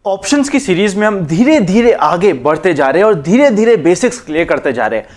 Options की series में हम धीरे धीरे आगे बढ़ते जा रहे हैं और धीरे धीरे बेसिक्स क्लियर करते जा रहे हैं।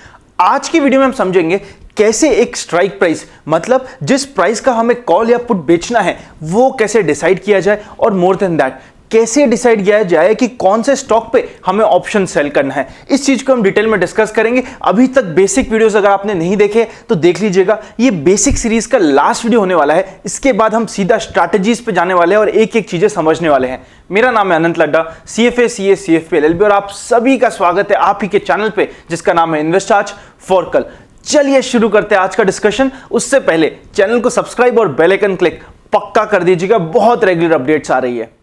आज की वीडियो में हम समझेंगे कैसे एक स्ट्राइक प्राइस, मतलब जिस प्राइस का हमें कॉल या पुट बेचना है, वो कैसे डिसाइड किया जाए, और मोर देन दैट कैसे डिसाइड किया जाए कि कौन से स्टॉक पे हमें ऑप्शन सेल करना है। इस चीज को हम डिटेल में डिस्कस करेंगे। अभी तक बेसिक वीडियोस अगर आपने नहीं देखे तो देख लीजिएगा, ये बेसिक सीरीज का लास्ट वीडियो होने वाला है। इसके बाद हम सीधा स्ट्रैटेजीज पे जाने वाले हैं और एक एक चीजें समझने वाले हैं। मेरा नाम है अनंत Ladda, CFA CA CFP LLB, और आप सभी का स्वागत है आप ही के चैनल पे जिसका नाम है इन्वेस्ट आज फॉर कल। चलिए शुरू करते हैं आज का डिस्कशन। उससे पहले चैनल को सब्सक्राइब और बेल आइकन क्लिक पक्का कर दीजिएगा, बहुत रेगुलर अपडेट्स आ रही है।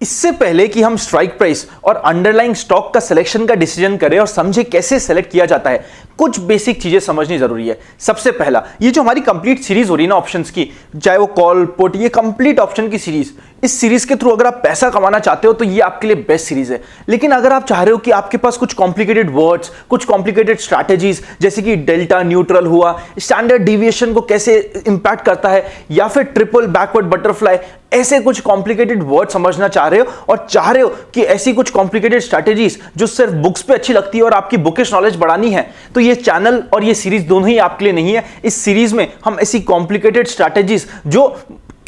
इससे पहले कि हम स्ट्राइक प्राइस और अंडरलाइंग स्टॉक का सिलेक्शन का डिसीजन करें और समझे कैसे सेलेक्ट किया जाता है, कुछ बेसिक चीजें समझनी जरूरी है। सबसे पहला, ये जो हमारी कंप्लीट सीरीज हो रही है ना ऑप्शंस की, चाहे वो कॉल पुट, ये कंप्लीट ऑप्शन की सीरीज, इस सीरीज के थ्रू अगर आप पैसा कमाना चाहते हो तो ये आपके लिए बेस्ट सीरीज है। लेकिन अगर आप चाह रहे हो कि आपके पास कुछ कॉम्प्लिकेटेड वर्ड्स, कुछ कॉम्प्लिकेटेड स्ट्रैटेजीज, जैसे कि डेल्टा न्यूट्रल हुआ, स्टैंडर्ड डिविएशन को कैसे इंपैक्ट करता है, या फिर ट्रिपल बैकवर्ड बटरफ्लाई, ऐसे कुछ कॉम्प्लिकेटेड वर्ड समझना चाह रहे हो और चाह रहे हो कि ऐसी कुछ कॉम्प्लिकेटेड स्ट्रैटेजीज जो सिर्फ बुक्स पे अच्छी लगती है और आपकी बुकिश नॉलेज बढ़ानी है, तो ये चैनल और ये सीरीज दोनों ही आपके लिए नहीं है। इस सीरीज में हम ऐसी कॉम्प्लिकेटेड स्ट्रैटेजीज जो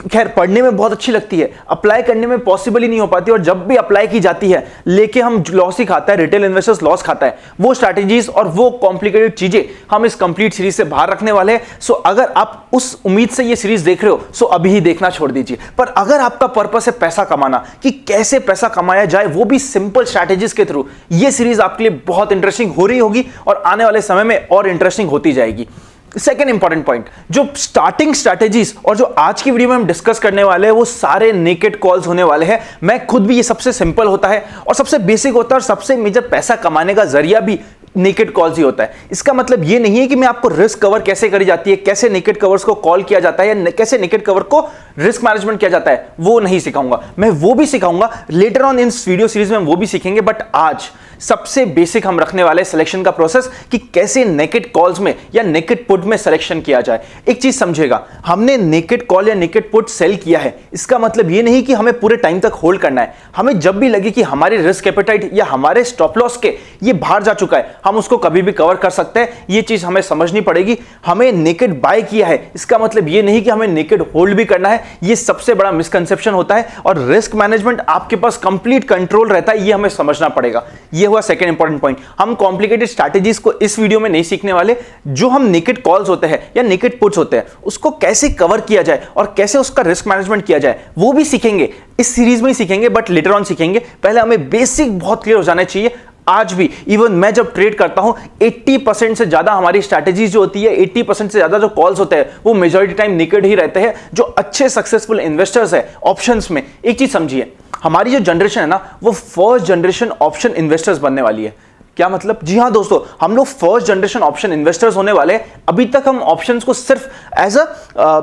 खैर पढ़ने में बहुत अच्छी लगती है, अप्लाई करने में पॉसिबल ही नहीं हो पाती, और जब भी अप्लाई की जाती है लेके हम लॉस ही खाता है, रिटेल इन्वेस्टर्स लॉस खाता है, वो स्ट्रैटेजीज और वो कॉम्प्लिकेटेड चीजें हम इस कंप्लीट सीरीज से बाहर रखने वाले हैं। सो अगर आप उस उम्मीद से ये सीरीज देख रहे हो, सो अभी ही देखना छोड़ दीजिए। पर अगर आपका पर्पस है पैसा कमाना, कि कैसे पैसा कमाया जाए वो भी सिंपल स्ट्रैटेजीज के थ्रू, ये सीरीज आपके लिए बहुत इंटरेस्टिंग हो रही होगी और आने वाले समय में और इंटरेस्टिंग होती जाएगी। सेकेंड इंपॉर्टेंट पॉइंट, जो स्टार्टिंग स्ट्रैटेजीज और जो आज की वीडियो में हम डिस्कस करने वाले हैं, वो सारे नेकेड कॉल्स होने वाले हैं। मैं खुद भी, ये सबसे सिंपल होता है और सबसे बेसिक होता है और सबसे मेजर पैसा कमाने का जरिया भी नेकेड कॉल्स ही होता है। इसका मतलब ये नहीं है कि मैं आपको रिस्क कवर कैसे करी जाती है, कैसे नेकेड कवर्स को कॉल किया जाता है, या कैसे नेकेड कवर को रिस्क मैनेजमेंट किया जाता है, वो नहीं सिखाऊंगा। मैं वो भी सिखाऊंगा later on in video series में, वो भी सीखेंगे। बट आज सबसे बेसिक हम रखने वाले सिलेक्शन का प्रोसेस, कि कैसे नेकेड कॉल्स में या नेकेड पुट में सिलेक्शन किया जाए। एक चीज समझिएगा, हमने नेकेड कॉल या नेकेड पुट सेल किया है, इसका मतलब ये नहीं कि हमें पूरे टाइम तक होल्ड करना है। हमें जब भी लगे कि हमारे रिस्क एपेटाइट या हमारे स्टॉप लॉस के ये बाहर जा चुका है, हम उसको कभी भी कवर कर सकते हैं। ये चीज हमें समझनी पड़ेगी। हमें नेकेड बाय किया है, इसका मतलब ये नहीं कि हमें नेकेड होल्ड भी करना है। ये सबसे बड़ा मिसकंसेप्शन होता है, और रिस्क मैनेजमेंट आपके पास कंप्लीट कंट्रोल रहता है, ये हमें समझना पड़ेगा। ये हुआ सेकंड इंपॉर्टेंट पॉइंट। हम कॉम्प्लिकेटेड स्ट्रैटेजीज को इस वीडियो में नहीं सीखने वाले। जो हम नेकेड कॉल्स होते हैं या नेकेड पुट्स होते हैं, उसको कैसे कवर किया जाए और कैसे उसका रिस्क मैनेजमेंट किया जाए, वो भी सीखेंगे, इस सीरीज में ही सीखेंगे, बट लेटर ऑन सीखेंगे। पहले हमें बेसिक बहुत क्लियर हो जाना चाहिए। आज भी इवन मैं जब ट्रेड करता हूं, 80% से ज्यादा हमारी स्ट्रैटेजीज जो होती है, 80% से ज्यादा जो कॉल्स होते हैं, वो मेजॉरिटी टाइम नेकेड ही रहते हैं। जो अच्छे सक्सेसफुल इन्वेस्टर्स है ऑप्शंस में, एक चीज समझिए, हमारी जो जनरेशन है ना, वो फर्स्ट जनरेशन ऑप्शन इन्वेस्टर्स बनने वाली है। क्या मतलब? जी हाँ दोस्तों, हम लोग फर्स्ट जनरेशन ऑप्शन इन्वेस्टर्स होने वाले हैं। अभी तक हम ऑप्शंस को सिर्फ एज अ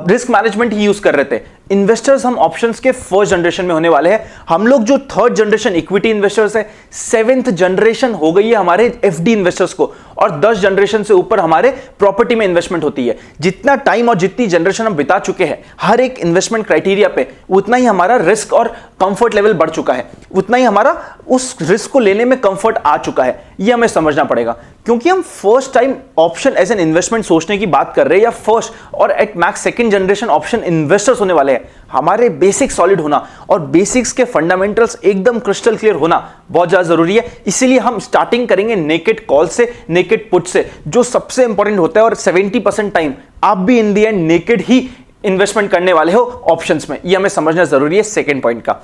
रिस्क मैनेजमेंट ही यूज कर रहे थे। इन्वेस्टर्स हम ऑप्शंस के फर्स्ट जनरेशन में होने वाले हैं। हम लोग जो थर्ड जनरेशन इक्विटी इन्वेस्टर्स है, 7th जनरेशन हो गई है हमारे FD इन्वेस्टर्स को, और 10 जनरेशन से ऊपर हमारे प्रॉपर्टी में इन्वेस्टमेंट होती है। जितना टाइम और जितनी जनरेशन हम बिता चुके हैं हर एक इन्वेस्टमेंट क्राइटेरिया पे, उतना ही हमारा रिस्क और कंफर्ट लेवल बढ़ चुका है, उतना ही हमारा उस रिस्क को लेने में कंफर्ट आ चुका है। ये हमें समझना पड़ेगा, क्योंकि हम first time option as an investment सोचने की बात कर रहे हैं, या फर्स्ट और at max second generation option investors होने वाले हैं। हमारे बेसिक सॉलिड होना और बेसिक्स के फंडामेंटल्स एकदम क्रिस्टल क्लियर होना बहुत ज्यादा जरूरी है। इसीलिए हम स्टार्टिंग करेंगे नेकेड कॉल से, नेकेड पुट से, जो सबसे इंपॉर्टेंट होता है। और 70% टाइम आप भी इन दी एंड नेकेड ही इन्वेस्टमेंट करने वाले हो ऑप्शंस में, ये हमें समझना जरूरी है सेकेंड पॉइंट का।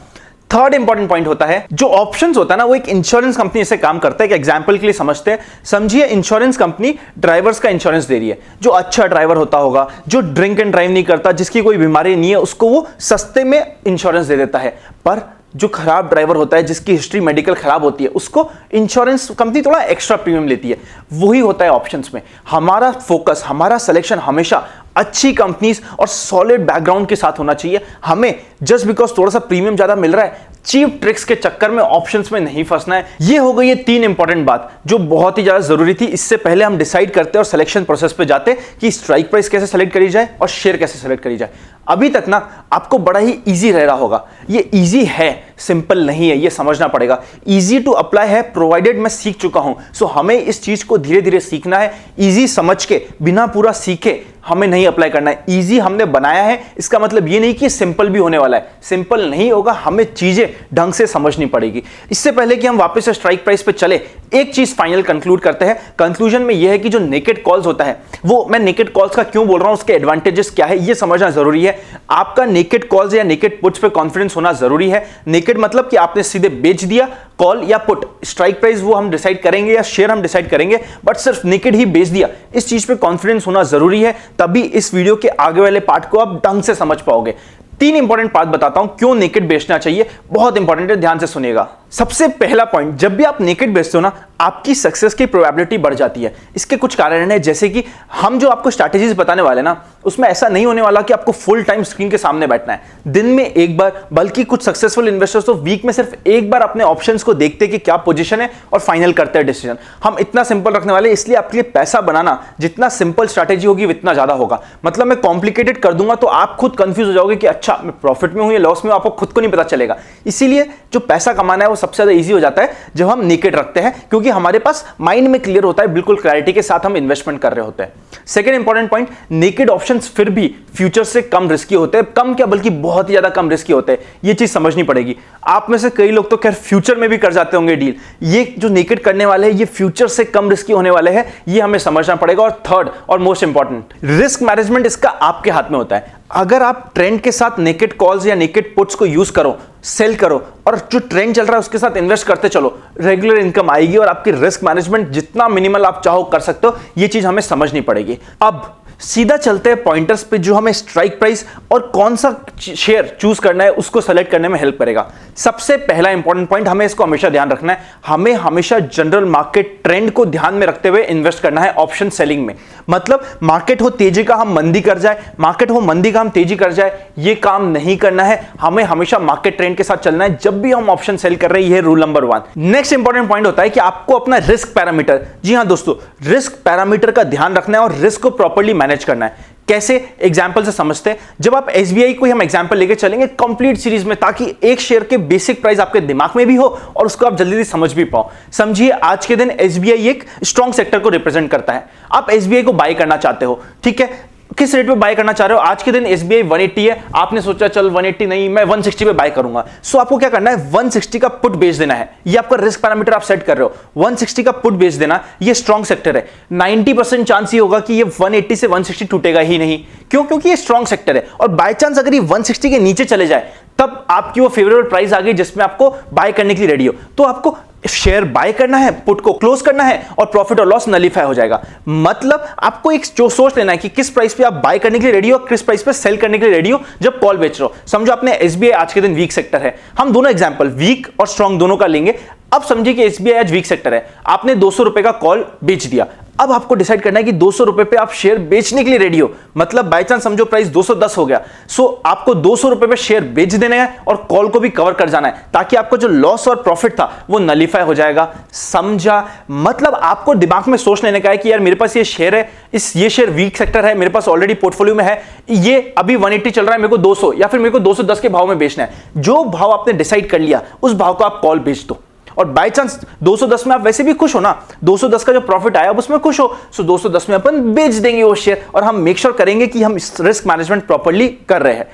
थर्ड इंपॉर्टेंट पॉइंट होता है, जो ऑप्शंस होता है ना, वो एक इंश्योरेंस कंपनी से काम करता है। एक एग्जांपल के लिए समझते हैं। समझिए, इंश्योरेंस कंपनी ड्राइवर्स का इंश्योरेंस दे रही है। जो अच्छा ड्राइवर होता होगा, जो ड्रिंक एंड ड्राइव नहीं करता, जिसकी कोई बीमारी नहीं है, उसको वो सस्ते में इंश्योरेंस दे देता है। पर जो खराब ड्राइवर होता है, जिसकी हिस्ट्री मेडिकल खराब होती है, उसको इंश्योरेंस कंपनी थोड़ा एक्स्ट्रा प्रीमियम लेती है। वही होता है ऑप्शंस में। हमारा फोकस, हमारा सिलेक्शन हमेशा अच्छी कंपनीज और सॉलिड बैकग्राउंड के साथ होना चाहिए। हमें जस्ट बिकॉज थोड़ा सा प्रीमियम ज्यादा मिल रहा है चीप ट्रिक्स के चक्कर में ऑप्शंस में नहीं फंसना है। ये हो गई ये 3 इंपॉर्टेंट बात जो बहुत ही ज्यादा जरूरी थी। इससे पहले हम डिसाइड करते और सिलेक्शन प्रोसेस पे जाते कि स्ट्राइक प्राइस कैसे सेलेक्ट करी जाए और शेयर कैसे सेलेक्ट करी जाए। अभी तक ना आपको बड़ा ही इजी रह रहा होगा। ये इजी है, सिंपल नहीं है, ये समझना पड़ेगा। इजी टू अप्लाई है प्रोवाइडेड मैं सीख चुका हूं। सो हमें इस चीज को धीरे धीरे सीखना है। इजी समझ के बिना पूरा सीखे हमें नहीं अप्लाई करना है। इजी हमने बनाया है, इसका मतलब ये नहीं कि सिंपल भी होने वाला है। सिंपल नहीं होगा, हमें चीजें ढंग से समझनी पड़ेगी। इससे पहले कि हम वापस से स्ट्राइक प्राइस पे चले, एक चीज फाइनल कंक्लूड करते हैं। कंक्लूजन में यह है कि जो नेकेड कॉल्स होता है, वो मैं नेकेड कॉल्स का क्यों बोल रहा हूं, उसके एडवांटेजेस क्या है, ये समझना जरूरी है। आपका नेकेड कॉल्स या नेकेड पुट्स पे कॉन्फिडेंस होना जरूरी है। नेकेड मतलब कि आपने सीधे बेच दिया, कॉल या पुट, स्ट्राइक प्राइस वो हम डिसाइड करेंगे या शेयर हम डिसाइड करेंगे, बट सिर्फ नेकेड ही बेच दिया। इस चीज पे कॉन्फिडेंस होना जरूरी है, तभी इस वीडियो के आगे वाले पार्ट को आप ढंग से समझ पाओगे। 3 इंपॉर्टेंट बात बताता हूं क्यों नेकेड बेचना चाहिए, बहुत इंपॉर्टेंट है, ध्यान से सुनिएगा। सबसे पहला पॉइंट, जब भी आप नेकेड बेचते हो ना, आपकी सक्सेस की प्रोबेबिलिटी बढ़ जाती है। इसके कुछ कारण हैं, जैसे कि हम जो आपको स्ट्रैटेजीज बताने वाले ना, उसमें ऐसा नहीं होने वाला कि आपको फुल टाइम स्क्रीन के सामने बैठना है। दिन में एक बार, बल्कि कुछ सक्सेसफुल इन्वेस्टर्स तो वीक में सिर्फ एक बार अपने ऑप्शंस को देखते कि क्या पोजीशन है और फाइनल करते हैं डिसीजन। हम इतना सिंपल रखने वाले, इसलिए आपके लिए पैसा बनाना जितना सिंपल स्ट्रैटेजी होगी उतना ज्यादा होगा। मतलब मैं कॉम्प्लिकेटेड कर दूंगा तो आप खुद कंफ्यूज हो जाओगे कि अच्छा मैं प्रॉफिट में हूं या लॉस में हूं, आपको खुद को नहीं पता चलेगा। इसीलिए जो पैसा कमाना है वो सबसे ज्यादा ईजी हो जाता है जब हम नेकेड रखते हैं, क्योंकि हमारे पास माइंड में क्लियर होता है, बिल्कुल क्लैरिटी के साथ हम इन्वेस्टमेंट कर रहे होते हैं। Second important point, naked options फिर भी फ्यूचर से कम रिस्की होते हैं। कम क्या, बल्कि बहुत ही ज्यादा कम रिस्की होते हैं। ये चीज समझनी पड़ेगी। आप में से कई लोग तो खैर फ्यूचर में भी कर जाते होंगे डील। ये जो नेकेड करने वाले हैं, ये फ्यूचर से कम रिस्की होने वाले हैं, ये हमें समझना पड़ेगा। और थर्ड और मोस्ट इंपॉर्टेंट, रिस्क मैनेजमेंट इसका आपके हाथ में होता है। अगर आप ट्रेंड के साथ नेकेड कॉल्स या नेकेड पुट्स को यूज करो, सेल करो और जो ट्रेंड चल रहा है उसके साथ इन्वेस्ट करते चलो, रेगुलर इनकम आएगी और आपकी रिस्क मैनेजमेंट जितना मिनिमल आप चाहो कर सकते हो। ये चीज हमें समझनी पड़ेगी। अब सीधा चलते हैं पॉइंटर्स पे जो हमें स्ट्राइक प्राइस और कौन सा शेयर चूज करना है उसको सेलेक्ट करने में हेल्प करेगा। सबसे पहला इंपॉर्टेंट पॉइंट, हमें इसको हमेशा ध्यान रखना है, हमें हमेशा जनरल मार्केट ट्रेंड को ध्यान में रखते हुए इन्वेस्ट करना है ऑप्शन सेलिंग में। मतलब मार्केट हो तेजी का हम मंदी कर जाए, मार्केट हो मंदी का हम तेजी कर जाए, ये काम नहीं करना है। हमें हमेशा मार्केट ट्रेंड के साथ चलना है जब भी हम ऑप्शन सेल कर रहे हैं। ये rule number 1। Next important point होता है कि आपको अपना रिस्क पैरामीटर, जी हां दोस्तों, रिस्क पैरामीटर का ध्यान रखना है और रिस्क को प्रॉपर्ली मैनेज करना है। कैसे, एग्जांपल से समझते हैं। जब आप एसबीआई को हम एग्जांपल लेके चलेंगे कंप्लीट सीरीज में, ताकि एक शेयर के बेसिक प्राइस आपके दिमाग में भी हो और उसको आप जल्दी से समझ भी पाओ। समझिए आज के दिन एसबीआई एक स्ट्रॉन्ग सेक्टर को रिप्रेजेंट करता है। आप एसबीआई को बाय करना चाहते हो, ठीक है, किस रेट पे बाय करना चाह रहे हो? आज के दिन एसबीआई 180 है, आपने सोचा चल 180 नहीं, मैं 160 पे बाय करूंगा। सो आपको क्या करना है, 160 का पुट बेच देना है। ये आपका रिस्क पैरामीटर आप सेट कर रहे हो, 160 का पुट बेच देना। ये स्ट्रॉन्ग सेक्टर है, 90% चांस ये होगा कि ये 180 से 160 टूटेगा ही नहीं। क्यों? क्योंकि ये स्ट्रॉन्ग सेक्टर है। और बाय चांस अगर ये 160 के नीचे चले जाए, तब आपकी वो फेवरेबल प्राइस आ गई जिसमें आपको बाय करने के लिए रेडी हो, तो आपको शेयर बाय करना है, पुट को क्लोज करना है और प्रॉफिट और लॉस नलीफाई हो जाएगा। मतलब आपको एक जो सोच लेना है कि किस प्राइस पे आप बाय करने के लिए रेडी हो, किस प्राइस पे सेल करने के लिए रेडी हो जब कॉल बेच रहे हो। समझो आपने एसबीआई आज के दिन वीक सेक्टर है, हम दोनों एग्जांपल वीक और स्ट्रॉन्ग दोनों का लेंगे। अब समझिए कि एसबीआई आज वीक सेक्टर है, आपने 200 रुपए का कॉल बेच दिया। अब आपको डिसाइड करना है कि 200 रुपए पे आप शेयर बेचने के लिए रेडी हो। मतलब बाय चांस समझो प्राइस 210 हो गया, सो आपको 200 रुपए पे शेयर बेच देना है और कॉल को भी कवर कर जाना है, ताकि आपको जो लॉस और प्रॉफिट था वो नलीफाई हो जाएगा। समझा? मतलब आपको दिमाग में सोच लेने का है कि यार मेरे पास ये शेयर है, ये शेयर वीक सेक्टर है, मेरे पास ऑलरेडी पोर्टफोलियो में है, ये अभी 180 चल रहा है, मेरे को 200 या फिर मेरे को 210 के भाव में बेचना है। जो भाव आपने डिसाइड कर लिया उस भाव को आप कॉल बेच दो। और बाय चांस 210 में आप वैसे भी खुश हो ना, 210 का जो प्रॉफिट आया उसमें खुश हो, सो 210 में अपन बेच देंगे वो शेयर और हम मेक श्योर करेंगे कि हम रिस्क मैनेजमेंट प्रॉपर्ली कर रहे हैं।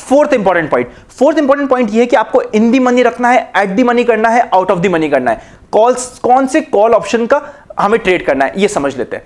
फोर्थ इंपॉर्टेंट पॉइंट ये है कि आपको इन दी मनी रखना है, एट दी मनी करना है, आउट ऑफ दी मनी करना है। कौन से कॉल ऑप्शन का हमें ट्रेड करना है ये समझ लेते हैं।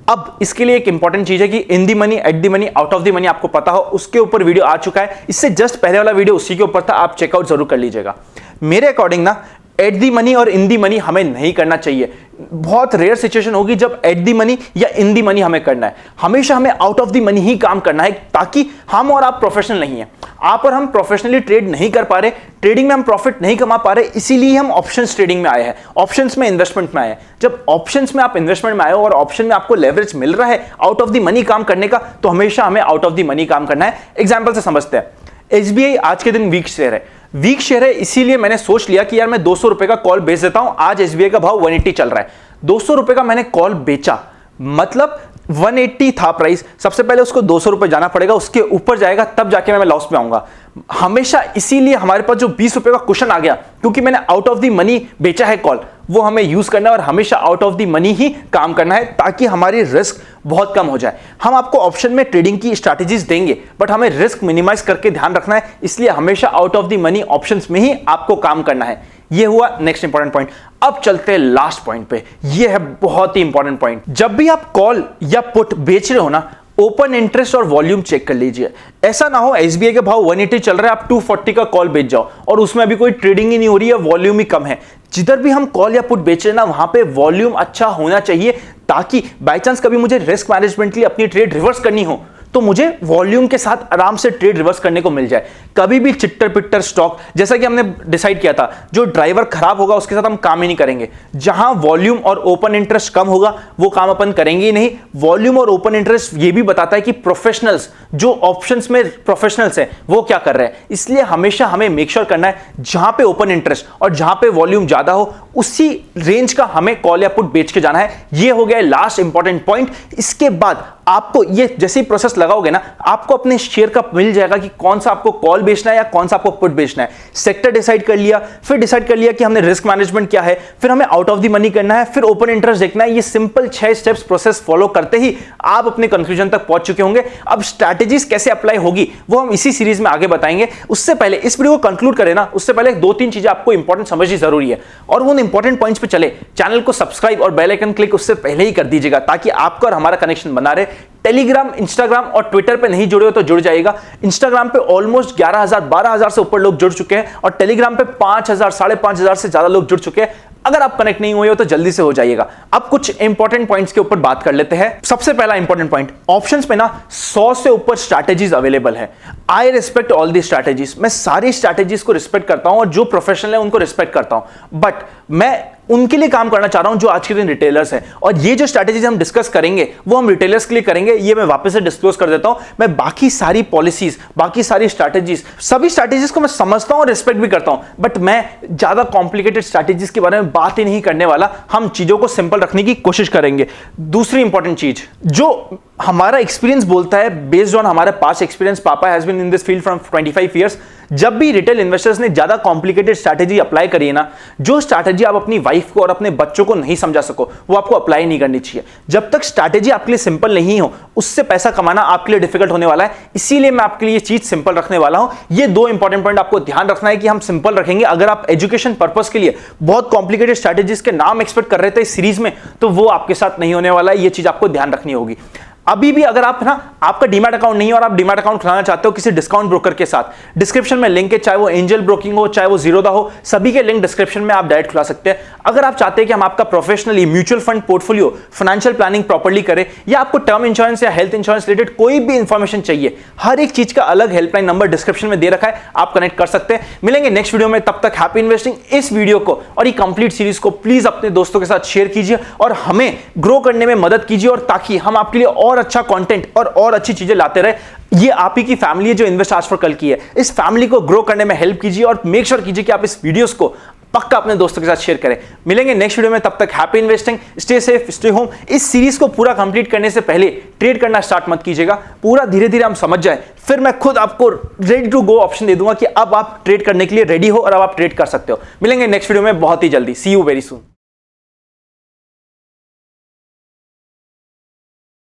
अब इसके लिए एक इंपॉर्टेंट चीज है कि in the money, at the money, out of the money आपको पता हो, उसके ऊपर वीडियो आ चुका है। इससे जस्ट पहले वाला वीडियो उसी के ऊपर था, आप चेकआउट जरूर कर लीजिएगा। मेरे अकॉर्डिंग ना एट दी मनी और इन दी मनी हमें नहीं करना चाहिए। बहुत रेयर सिचुएशन होगी जब एट दी मनी या इन दी मनी हमें करना है। हमेशा हमें आउट ऑफ दी मनी ही काम करना है, ताकि हम और आप प्रोफेशनल नहीं है। आप और हम प्रोफेशनली ट्रेड नहीं कर पा रहे, ट्रेडिंग में हम प्रॉफिट नहीं कमा पा रहे, इसीलिए हम ऑप्शंस ट्रेडिंग में आए हैं, ऑप्शंस में इन्वेस्टमेंट में आए हैं। जब ऑप्शंस में आप इन्वेस्टमेंट में आए हो और ऑप्शन में आपको लेवरेज मिल रहा है आउट ऑफ दी मनी काम करने का, तो हमेशा हमें आउट ऑफ दी मनी काम करना है। एग्जाम्पल से समझते हैं। एसबीआई आज के दिन वीक शेयर है, वीक शेयर है, इसीलिए मैंने सोच लिया कि यार मैं 200 रुपए का कॉल बेच देता हूं। आज एसबीआई का भाव 180 चल रहा है, 200 रुपए का मैंने कॉल बेचा, मतलब 180 था प्राइस। सबसे पहले उसको 200 रुपए जाना पड़ेगा, उसके ऊपर जाएगा तब जाके मैं लॉस में आऊंगा हमेशा। इसीलिए हमारे पास जो 20 रुपए का क्वेश्चन आ गया, क्योंकि मैंने आउट ऑफ द मनी बेचा है कॉल, वो हमें यूज करना है और हमेशा आउट ऑफ द मनी ही काम करना है, ताकि हमारी रिस्क बहुत कम हो जाए। हम आपको ऑप्शन में ट्रेडिंग की स्ट्रैटेजीज देंगे, बट हमें रिस्क मिनिमाइज करके ध्यान रखना है, इसलिए हमेशा out of the money options में ही आपको काम करना है। ये हुआ नेक्स्ट इंपॉर्टेंट पॉइंट। अब चलते हैं लास्ट पॉइंट पे, ये है बहुत ही इंपॉर्टेंट पॉइंट। जब भी आप कॉल या पुट बेच रहे हो ना, ओपन इंटरेस्ट और वॉल्यूम चेक कर लीजिए। ऐसा ना हो एसबीआई के भाव 180 चल रहा है, आप 240 का कॉल बेच जाओ और उसमें अभी कोई ट्रेडिंग ही नहीं हो रही है, वॉल्यूम ही कम है। जिधर भी हम कॉल या पुट बेच रहे हैं ना, वहां पे वॉल्यूम अच्छा होना चाहिए, ताकि बाय चांस कभी मुझे रिस्क मैनेजमेंट के लिए अपनी ट्रेड रिवर्स करनी हो तो मुझे वॉल्यूम के साथ आराम से ट्रेड रिवर्स करने को मिल जाए। कभी भी चिट्टर पिट्टर स्टॉक, जैसा कि हमने डिसाइड किया था, जो ड्राइवर खराब होगा उसके साथ हम काम ही नहीं करेंगे। जहां वॉल्यूम और ओपन इंटरेस्ट कम होगा वो काम अपन करेंगे ही नहीं। वॉल्यूम और ओपन इंटरेस्ट ये भी बताता है कि प्रोफेशनल्स, जो ऑप्शंस में प्रोफेशनल्स हैं, वो क्या कर रहे हैं। इसलिए हमेशा हमें मेक श्योर करना है जहां पे ओपन इंटरेस्ट और जहां पे वॉल्यूम ज्यादा हो, उसी रेंज का हमें कॉल या पुट बेच के जाना है। ये हो गया लास्ट इंपॉर्टेंट पॉइंट। इसके बाद आपको ये जैसे ही प्रोसेस लगाओगे ना, आपको अपने शेयर का मिल जाएगा कि कौन सा आपको कॉल बेचना है या कौन सा आपको पुट बेचना है। सेक्टर डिसाइड कर लिया, फिर डिसाइड कर लिया कि हमने रिस्क मैनेजमेंट क्या है, फिर हमें आउट ऑफ द मनी करना है, फिर ओपन इंटरेस्ट देखना है। ये सिंपल 6 स्टेप्स प्रोसेस फॉलो करते ही आप अपने कंक्लूजन तक पहुंच चुके होंगे। अब स्ट्रैटेजीज कैसे अप्लाई होगी वो हम इसी सीरीज में आगे बताएंगे। उससे पहले इस वीडियो को कंक्लूड करें ना, उससे पहले 2-3 चीजें आपको इंपॉर्टेंट समझनी जरूरी है, और वो इंपॉर्टेंट पॉइंट्स पे चले। चैनल को सब्सक्राइब और बेल आइकन क्लिक उससे पहले ही कर दीजिएगा, ताकि आपका और हमारा कनेक्शन बना रहे। टेलीग्राम, इंस्टाग्राम और ट्विटर पे नहीं जुड़े हो तो जुड़ जाइएगा। इंस्टाग्राम पे ऑलमोस्ट 11,000 12,000 से ऊपर लोग जुड़ चुके हैं, और टेलीग्राम पे 5,000 5,500 से ज्यादा लोग जुड़ चुके हैं। अगर आप कनेक्ट नहीं हुए हो तो जल्दी से हो जाइएगा। अब कुछ इंपॉर्टेंट पॉइंट्स के ऊपर बात कर लेते हैं। सबसे पहला इंपॉर्टेंट पॉइंट, ऑप्शंस पे ना 100 से ऊपर स्ट्रैटेजीज अवेलेबल है। I respect all the strategies, मैं सारी स्ट्रैटेजीज को रिस्पेक्ट करता हूं और जो प्रोफेशनल है उनको रिस्पेक्ट करता हूं, बट मैं उनके लिए काम करना चाह रहा हूं जो आज के दिन रिटेलर्स हैं। और ये जो स्ट्रैटेजीज हम डिस्कस करेंगे वो हम रिटेलर्स के लिए करेंगे, ये मैं वापस से डिस्क्लोज कर देता हूं। मैं बाकी सारी पॉलिसीज, बाकी सारी स्ट्रैटेजीज, सभी स्ट्रैटेजीज को मैं समझता हूं और रिस्पेक्ट भी करता हूं, बट मैं ज्यादा कॉम्प्लिकेटेड स्ट्रैटेजीज के बारे में बात ही नहीं करने वाला। हम चीजों को सिंपल रखने की कोशिश करेंगे। दूसरी इंपॉर्टेंट चीज, जो हमारा एक्सपीरियंस बोलता है, बेस्ड ऑन हमारे पास experience, papa has been in this field from 25 years, जब भी रिटेल इन्वेस्टर्स ने ज्यादा कॉम्प्लिकेटेड स्ट्रैटेजी अप्लाई करी है ना, जो स्ट्रैटेजी आप अपनी वाइफ को और अपने बच्चों को नहीं समझा सको, वो आपको अप्लाई नहीं करनी चाहिए। जब तक स्ट्रैटेजी आपके लिए सिंपल नहीं हो, उससे पैसा कमाना आपके लिए डिफिकल्ट होने वाला है। इसीलिए मैं आपके लिए ये चीज सिंपल रखने वाला हूं। ये 2 इंपॉर्टेंट पॉइंट आपको ध्यान रखना है कि हम सिंपल रखेंगे। अगर आप एजुकेशन पर्पस के लिए बहुत कॉम्प्लिकेटेड स्ट्रैटेजीज के नाम एक्सपेक्ट कर रहे थे इस सीरीज में, तो वो आपके साथ नहीं होने वाला है। ये चीज आपको ध्यान रखनी होगी। अभी भी अगर आप ना, आपका डीमैट अकाउंट नहीं है और आप डीमैट अकाउंट खुलाना चाहते हो किसी डिस्काउंट ब्रोकर के साथ, डिस्क्रिप्शन में लिंक है, चाहे वो एंजल ब्रोकिंग हो, चाहे वो जीरोधा हो, सभी के लिंक डिस्क्रिप्शन में, आप डायरेक्ट खुला सकते हैं। अगर आप चाहते हैं कि हम आपका professionally mutual fund portfolio, financial planning properly करें, या आपको टर्म इंश्योरेंस या हेल्थ इंश्योरेंस रिलेटेड कोई भी इंफॉर्मेशन चाहिए, हर एक चीज का अलग हेल्पलाइन नंबर डिस्क्रिप्शन में दे रखा है, आप कनेक्ट कर सकते हैं। मिलेंगे नेक्स्ट वीडियो में, तब तक हैप्पी इन्वेस्टिंग। इस वीडियो को और ये कंप्लीट सीरीज को प्लीज अपने दोस्तों के साथ शेयर कीजिए और हमें ग्रो करने में मदद कीजिए, और ताकि हम आपके लिए और अच्छा कंटेंट और अच्छी चीजें लाते रहे। ये आप ही की फैमिली है जो इन्वेस्ट आज फॉर कल की है। इस फैमिली को ग्रो करने में हेल्प कीजिए और मेक श्योर कीजिए कि आप इस वीडियोस को पक्का अपने दोस्तों के साथ शेयर करें। मिलेंगे नेक्स्ट वीडियो में, तब तक happy investing, stay safe, stay home. इस सीरीज को पूरा कंप्लीट करने से पहले ट्रेड करना स्टार्ट मत कीजिएगा। पूरा धीरे धीरे हम समझ जाए, फिर मैं खुद आपको रेडी टू गो ऑप्शन दे दूंगा कि अब आप ट्रेड करने के लिए रेडी हो और अब आप ट्रेड कर सकते हो। मिलेंगे नेक्स्ट वीडियो में बहुत ही जल्दी। सी यू वेरी सून।